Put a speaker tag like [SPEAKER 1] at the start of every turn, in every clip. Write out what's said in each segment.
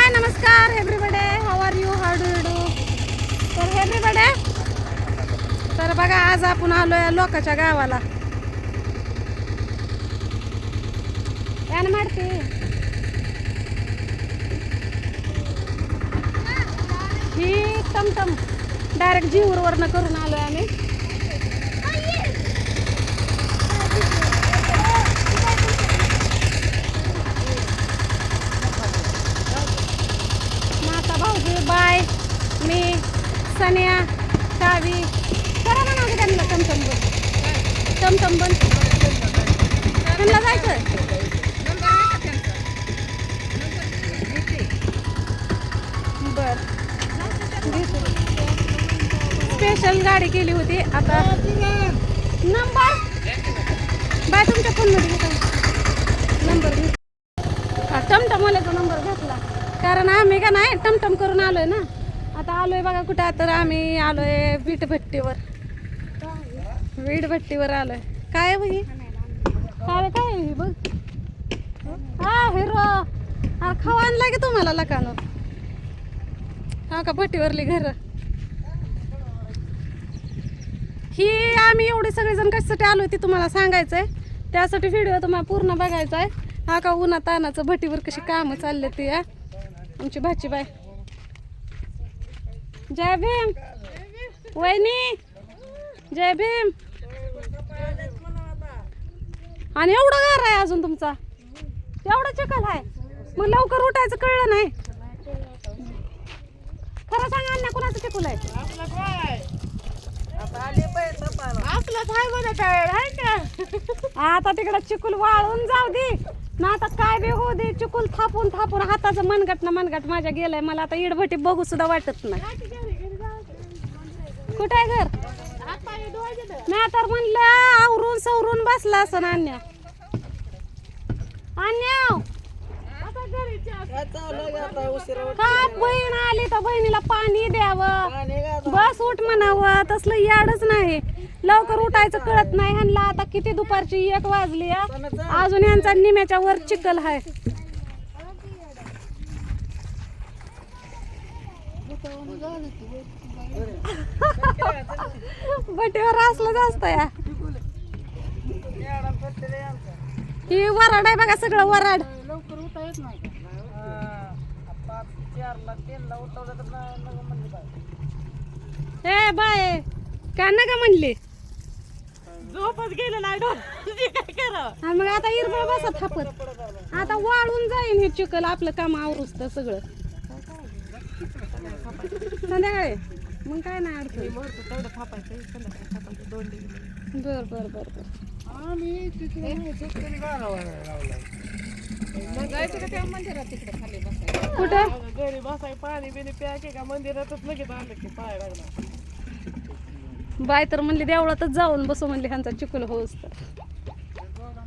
[SPEAKER 1] हाय नमस्कार everybody, how are you, how do you do. तर everybody, तर बघा आज आपण आलोय लोकांच्या गावाला. यान मारती ही टमटम डायरेक्ट जीवरवरनं करून आलोय आम्ही. माता भाऊजी बाय मी सनिया सावी करा म्हणा त्यांना टमटम बन टमटम बन त्यांना जायचं. बर स्पेशल गाडी केली होती. आता नंबर बाय तुमच्या फोनमध्ये नंबर घे. टमटमवाल्याचा नंबर घेतला कारण आम्ही का नाही टमटम करून आलोय ना. आता आलोय बघा कुठं, तर आम्ही आलोय वीटभट्टीवर आलोय. काय आहे भाई काय काय आहे बघ. हा हिरो अरे खावा आणलाय की तुम्हाला लकानो. हा का भट्टीवरली घर ही. आम्ही एवढे सगळेजण कशासाठी आलो ते तुम्हाला सांगायचंय. त्यासाठी व्हिडिओ तुम्हाला पूर्ण बघायचा आहे. हा का उन्हा तानाचं भट्टीवर कशी कामं चालले ती. आमची भाची बाय जय भीम वहिनी जय भीम. आणि एवढं घर आहे अजून तुमचा एवढं चिखल आहे मग लवकर उठायचं कळलं नाही. खरं सांगा अण्णा कुणाचं चिखल आहे. आता तिकडं चिकुल वाळून जाऊ दे ना. आता काय बी होऊ दे चिकुल थापून थापून हाताचं मनगट माझ्या गेलंय. मला आता इडभटी बघू सुद्धा वाटत नाही. कुठे आहे घर. मी तर म्हणलं आवरून सवरून बसला असं अन्या काय बहीण आली तर बहिणीला पाणी द्यावं बस उठ म्हणावं. तसलं याडच नाही. लवकर उठायचं कळत नाही ह्यांना. आता किती दुपारची 1 वाजली अजून ह्यांचा निम्याच्या वर चिखल आहे. बटीवर असलं जास्त या. ही वराड आहे बघा सगळं वराड.
[SPEAKER 2] लवकर उठा येत नाही
[SPEAKER 1] हे बाय का नका म्हणली
[SPEAKER 2] झोपच गेलं नाही काय करा.
[SPEAKER 1] मग आता इरबळ बसा थापत. आता वाळून जाईन हे चिखल. आपलं काम आवरूच तर सगळं संध्याकाळी मग काय नाही अडचण.
[SPEAKER 2] तेवढं थापायचं संध्याकाळी 2 दिवस.
[SPEAKER 1] बर बर बर बर.
[SPEAKER 2] जायचं का त्या मंदिरात तिकडे खाली बसायचं.
[SPEAKER 1] कुठं
[SPEAKER 2] घरी बसाय पाणी बिणी प्या की का मंदिरातच लगेच आलं की पाय लागला.
[SPEAKER 1] बाय तर म्हणली देवळातच जाऊन बसू म्हणली ह्यांचा चिखल होऊस तर.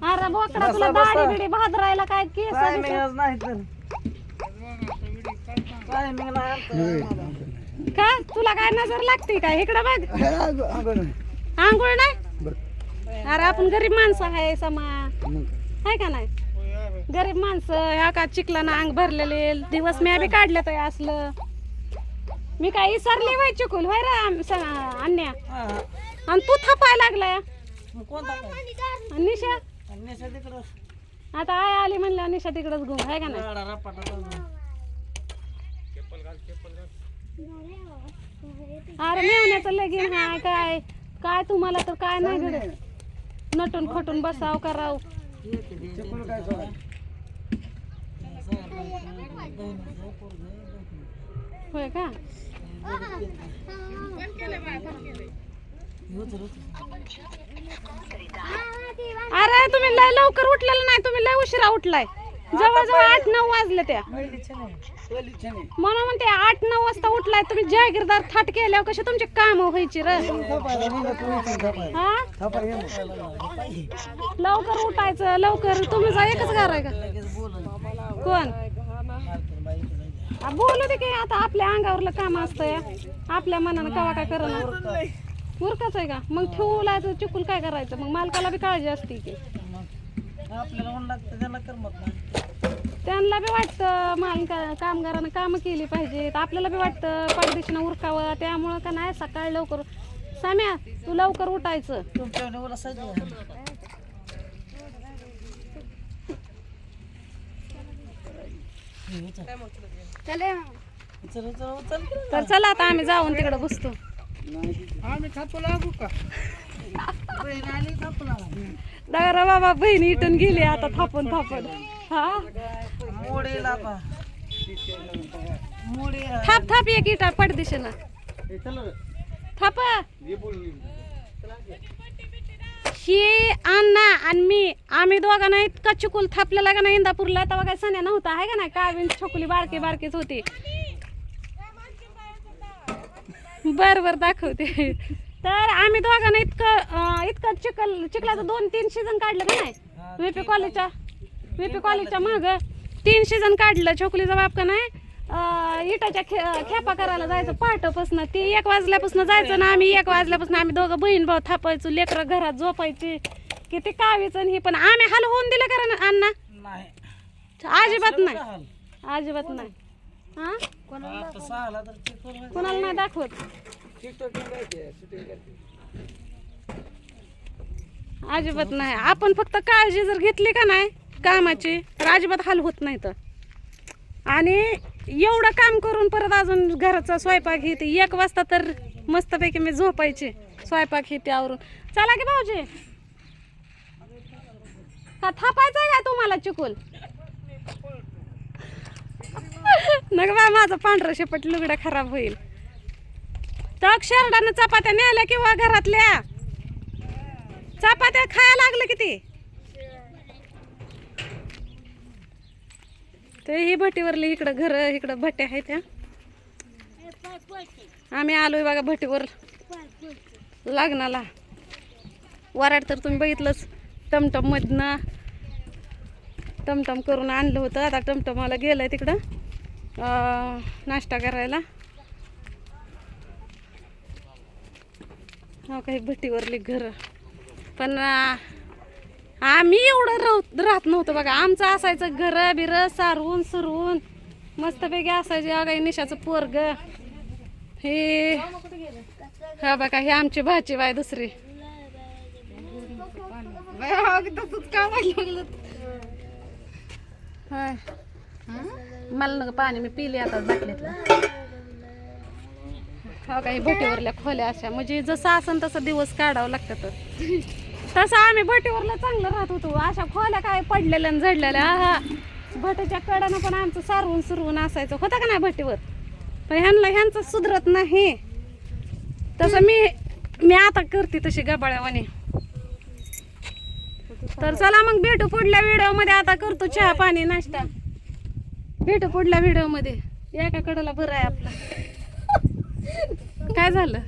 [SPEAKER 1] अरे बोकडा तुला दाढी बिडी भादरायला काय केस का तुला काय नजर लागते काय इकडं बघ. आंघोळ नाही. अरे आपण गरीब माणसं आहे समा आहे का नाही. गरीब माणसं ह्या का चिखलानं अंग भरलेले दिवस मी बी काढले तर असलं. मी काय इसरली व्हाय चिखल व्हाय रे अन्या. आणि तू थापाय लागलाय निशा. आता आय आली म्हणलं निशा तिकडच घुम आहे का नाही. अरे मेवण्याचं लगीन हाय काय काय तुम्हाला तर काय नाही गडे. नटून खटून बसाव कराव. होय का. अरे तुम्ही लय लवकर उठलेलं नाही. तुम्ही लय उशिरा उठलाय. जवळजवळ 8-9 वाजले त्या. म्हणून म्हणते 8-9 वाजता उठलाय तुम्ही. जहागीरदार थाट केल्यावर कशी तुमची काम व्हायची रे. हा लवकर उठायचं लवकर. तुमचा एकच घर आहे का कोण. बोलू दे की आता आपल्या अंगावरलं काम असतंय. आपल्या मनानं कवा काय करणं मूर्खच आहे का. मग ठेवलायचं चिखल काय करायचं. मग मालकाला बी काळजी असते की.
[SPEAKER 2] आपल्याला लागतं त्याला करमत नाही.
[SPEAKER 1] त्यांना बी वाटतं कामगारांना कामं केली पाहिजेत, आपल्याला बी वाटतं परदेशीनं उरकावं. त्यामुळं का नाही सकाळी लवकर साम्या तू लवकर उठायचं. तर चला आता आम्ही जाऊन तिकडे बसतो.
[SPEAKER 2] आम्ही थापू लागू का?
[SPEAKER 1] दगरा बाबा बहीण इटून गेली आता थापून. हा थाप एक इटा पडदिशेनं थाप. ही अण्णा आणि मी आम्ही दोघांना इतका चिकूल थापलेला का नाही इंदापूरला. तेव्हा काय सण्या नव्हता आहे का नाही. कावीन छोकुली बारकीच होती. बर दाखवते. तर आम्ही दोघांना इतकं चिखलाचं 2-3 सीझन काढलं का नाही. VP कॉलेजच्या माग 3 सीझन काढलं. छोकलीचा बाप का नाही इटाच्या खेपा करायला जायचं पहाटपासून. ती 1 वाजल्यापासून जायचं ना आम्ही 1 वाजल्यापासून आम्ही दोघं बहीण भाऊ थापायचो. लेकरं घरात झोपायची किती कावीच. हे पण आम्ही हाल होऊन दिलं कारण अण्णा अजिबात नाही. हा कोणाला नाही दाखवत. अजिबात नाही. आपण फक्त काळजी जर घेतली का नाही कामाची तर अजिबात हाल होत नाही. तर आणि एवढं काम करून परत अजून घराचा स्वयंपाक घेते 1 वाजता तर मस्तपैकी मी झोपायचे. स्वयंपाक घेते आवरून. चला की भाऊजी का थापायचं काय तुम्हाला चिकूल. नग बा माझं पांढरं शेपट लुगडा खराब होईल. तर शरडानं चपात्या नेल्या किंवा घरातल्या चपात्या खायला लागलं किती. ते ही भटीवरली इकडं घर इकडं भट्या आहेत त्या. आम्ही आलोय बघा भटीवर लग्नाला. वराड तर तुम्ही बघितलंच. टमटममधनं टमटम करून आणलं होतं. आता टमटमाला गेलंय तिकडं नाश्ता करायला. हो काही भटीवरली घर. पण आम्ही एवढं राहत नव्हतं बघा. आमचं असायचं घर बिर सारवून सुरवून मस्तपैकी असायचे. अगा निशाचं पोरग हे हा बघा हे आमची भाची बाय दुसरी. मला नका पाणी मी पिले आता बाटलीतलं. हो काही भटीवरल्या खोल्या अशा म्हणजे जसं असन तसं दिवस काढावं लागतं. तसं आम्ही भटीवरला चांगलं राहत होतो. अशा खोल्या काय पडलेल्या आणि झडलेल्या. हा भटीच्या कडानं पण आमचं सारवून सुरवून असायचं होतं का नाही भटीवर. पण ह्यांचं सुधरत नाही. तसं मी आता करते तशी गबाळ्यावाने. तर चला मग भेटू पुढल्या व्हिडिओमध्ये. आता करतो चहा पाणी नाश्ता. भेटू पुढल्या व्हिडिओमध्ये. एका कडेला बरं आहे आपलं. काय झालं.